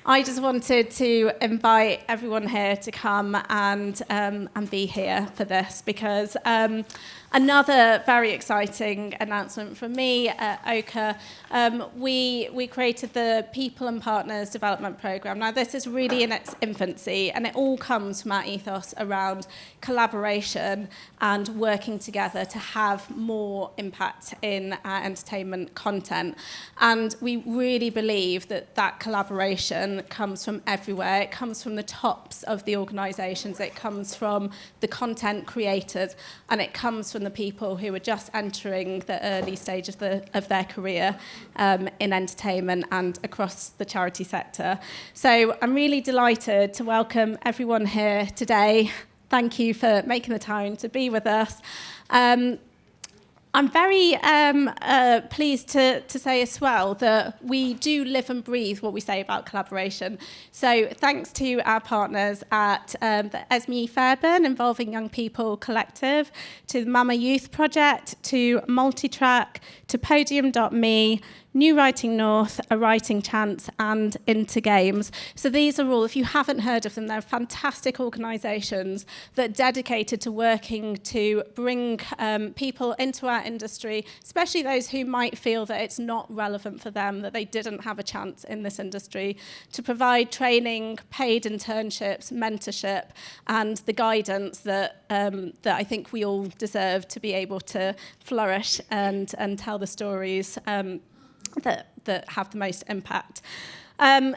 I just wanted to invite everyone here to come and be here for this, because another very exciting announcement from me at OKRE, we created the People and Partners Development Programme. Now, this is really in its infancy, and it all comes from our ethos around collaboration and working together to have more impact in our entertainment content. And we really believe that that collaboration comes from everywhere. It comes from the tops of the organisations, it comes from the content creators, and it comes from the people who are just entering the early stage of their career in entertainment and across the charity sector. So I'm really delighted to welcome everyone here today. Thank you for making the time to be with us. I'm very pleased to say as well that we do live and breathe what we say about collaboration. So thanks to our partners at the Esme Fairburn Involving Young People Collective, to the Mama Youth Project, to Multitrack, to Podium.me, New Writing North, A Writing Chance, and Into Games. So these are all, if you haven't heard of them, they're fantastic organisations that are dedicated to working to bring people into our industry, especially those who might feel that it's not relevant for them, that they didn't have a chance in this industry, to provide training, paid internships, mentorship, and the guidance that I think we all deserve to be able to flourish and tell the stories that have the most impact.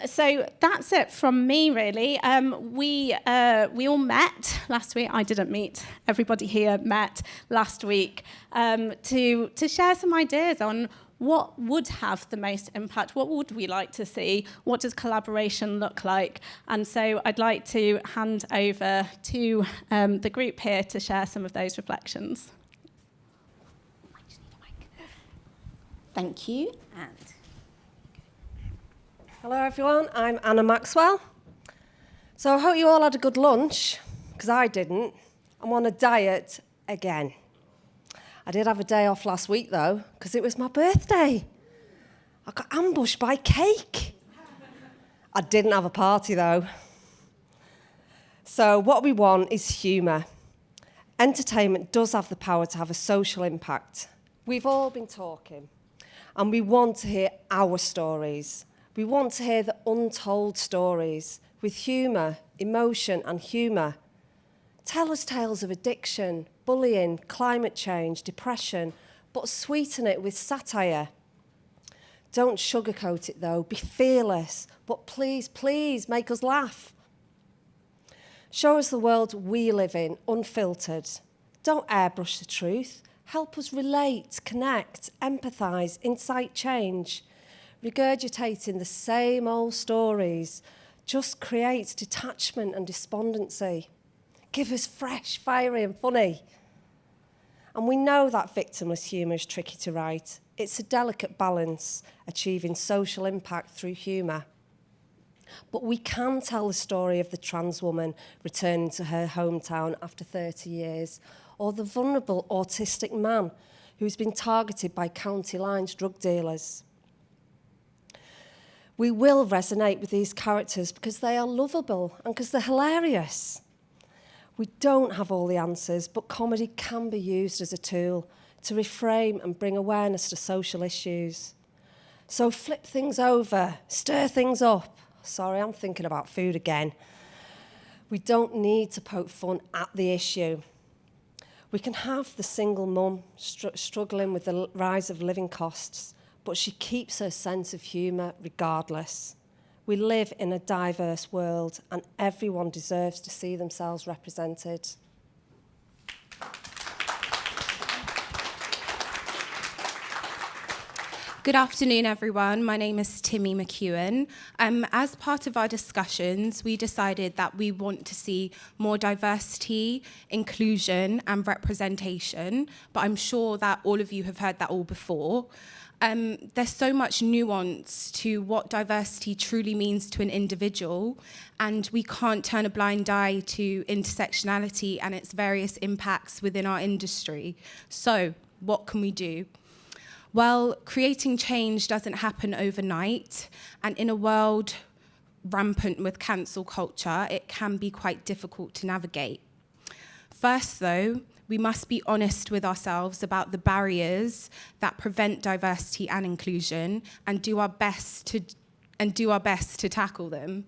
So that's it from me, really. We all met last week. I didn't meet. Everybody here met last week to share some ideas on what would have the most impact, what would we like to see, what does collaboration look like. And so I'd like to hand over to the group here to share some of those reflections. Thank you. And hello everyone, I'm Anna Maxwell. So I hope you all had a good lunch, because I didn't. I'm on a diet again. I did have a day off last week though, because it was my birthday. I got ambushed by cake. I didn't have a party though. So what we want is humour. Entertainment does have the power to have a social impact. We've all been talking. And we want to hear our stories. We want to hear the untold stories with humour, emotion and humour. Tell us tales of addiction, bullying, climate change, depression, but sweeten it with satire. Don't sugarcoat it though, be fearless, but please, please make us laugh. Show us the world we live in, unfiltered. Don't airbrush the truth. Help us relate, connect, empathise, incite change. Regurgitating the same old stories just creates detachment and despondency. Give us fresh, fiery and funny. And we know that victimless humour is tricky to write. It's a delicate balance, achieving social impact through humour. But we can tell the story of the trans woman returning to her hometown after 30 years, or the vulnerable autistic man who's been targeted by county lines drug dealers. We will resonate with these characters because they are lovable and because they're hilarious. We don't have all the answers, but comedy can be used as a tool to reframe and bring awareness to social issues. So flip things over, stir things up. Sorry, I'm thinking about food again. We don't need to poke fun at the issue. We can have the single mum struggling with the rise of living costs, but she keeps her sense of humour regardless. We live in a diverse world and everyone deserves to see themselves represented. Good afternoon, everyone. My name is Timmy McEwen. As part of our discussions, we decided that we want to see more diversity, inclusion, and representation, but I'm sure that all of you have heard that all before. There's so much nuance to what diversity truly means to an individual, and we can't turn a blind eye to intersectionality and its various impacts within our industry. So, what can we do? Well, creating change doesn't happen overnight, and in a world rampant with cancel culture, it can be quite difficult to navigate. First, though, we must be honest with ourselves about the barriers that prevent diversity and inclusion and do our best to tackle them.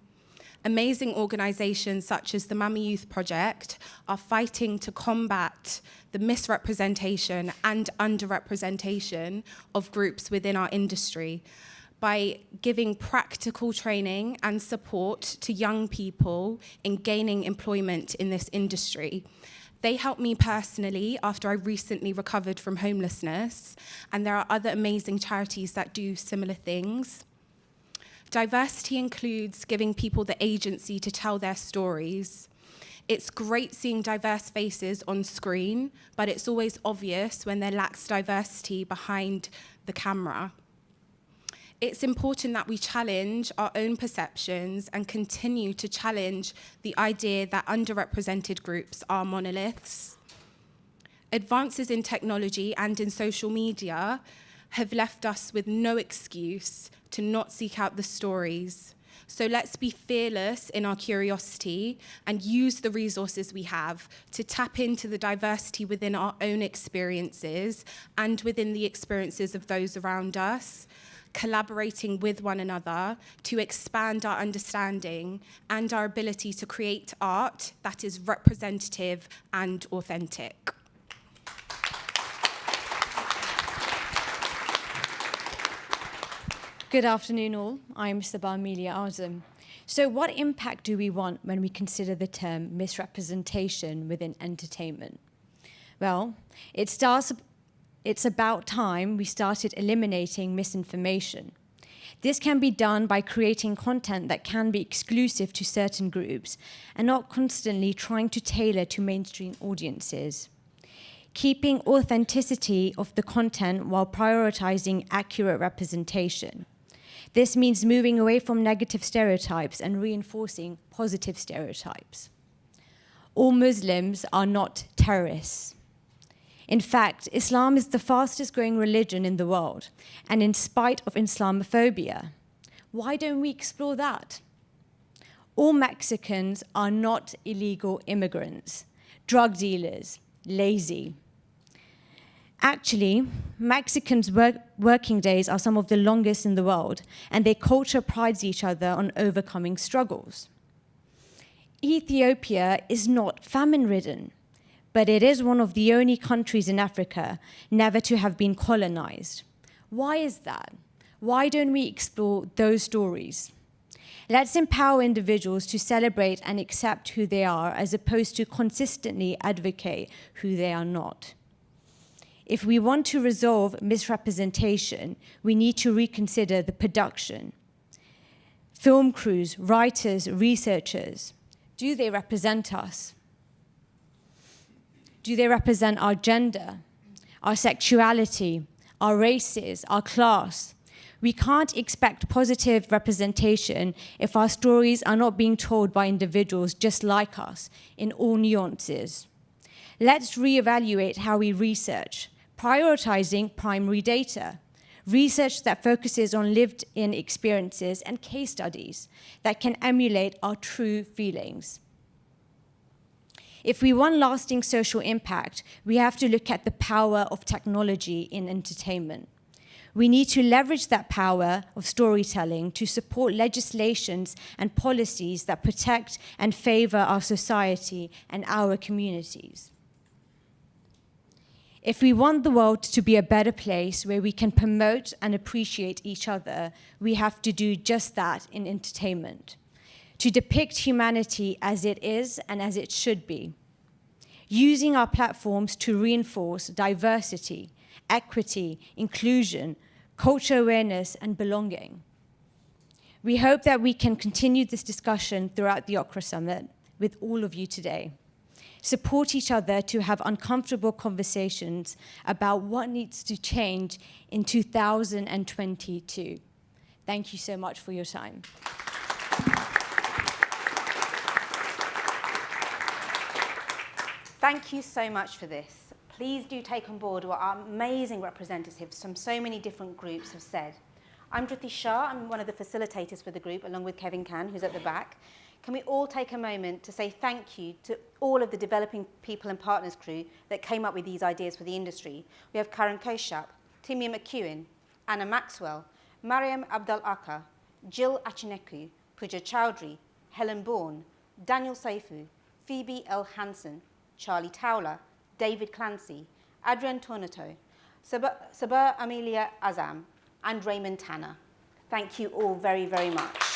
Amazing organisations such as the Mama Youth Project are fighting to combat the misrepresentation and underrepresentation of groups within our industry by giving practical training and support to young people in gaining employment in this industry. They helped me personally after I recently recovered from homelessness, and there are other amazing charities that do similar things. Diversity includes giving people the agency to tell their stories. It's great seeing diverse faces on screen, but it's always obvious when there lacks diversity behind the camera. It's important that we challenge our own perceptions and continue to challenge the idea that underrepresented groups are monoliths. Advances in technology and in social media have left us with no excuse to not seek out the stories. So let's be fearless in our curiosity and use the resources we have to tap into the diversity within our own experiences and within the experiences of those around us, collaborating with one another to expand our understanding and our ability to create art that is representative and authentic. Good afternoon all, I'm Sabah Amelia Azam. So what impact do we want when we consider the term misrepresentation within entertainment? Well, it's about time we started eliminating misinformation. This can be done by creating content that can be exclusive to certain groups and not constantly trying to tailor to mainstream audiences. Keeping authenticity of the content while prioritizing accurate representation. This means moving away from negative stereotypes and reinforcing positive stereotypes. All Muslims are not terrorists. In fact, Islam is the fastest growing religion in the world, and in spite of Islamophobia, why don't we explore that? All Mexicans are not illegal immigrants, drug dealers, lazy. Actually, Mexicans' working days are some of the longest in the world, and their culture prides each other on overcoming struggles. Ethiopia is not famine-ridden, but it is one of the only countries in Africa never to have been colonized. Why is that? Why don't we explore those stories? Let's empower individuals to celebrate and accept who they are, as opposed to consistently advocate who they are not. If we want to resolve misrepresentation, we need to reconsider the production. Film crews, writers, researchers, do they represent us? Do they represent our gender, our sexuality, our races, our class? We can't expect positive representation if our stories are not being told by individuals just like us in all nuances. Let's reevaluate how we research, prioritizing primary data, research that focuses on lived-in experiences and case studies that can emulate our true feelings. If we want lasting social impact, we have to look at the power of technology in entertainment. We need to leverage that power of storytelling to support legislations and policies that protect and favor our society and our communities. If we want the world to be a better place where we can promote and appreciate each other, we have to do just that in entertainment, to depict humanity as it is and as it should be, using our platforms to reinforce diversity, equity, inclusion, culture awareness, and belonging. We hope that we can continue this discussion throughout the OKRE Summit with all of you today. Support each other to have uncomfortable conversations about what needs to change in 2022. Thank you so much for your time. Thank you so much for this. Please do take on board what our amazing representatives from so many different groups have said. I'm Dhruti Shah. I'm one of the facilitators for the group, along with Kevin Khan, who's at the back. Can we all take a moment to say thank you to all of the developing people and partners crew that came up with these ideas for the industry? We have Karen Koshap, Timmy McEwen, Anna Maxwell, Mariam Abdel-Akka, Jill Achineku, Pooja Chowdhury, Helen Bourne, Daniel Saifu, Phoebe L. Hansen, Charlie Towler, David Clancy, Adrian Tornato, Sabah Amelia Azam, and Raymond Tanner. Thank you all very, very much.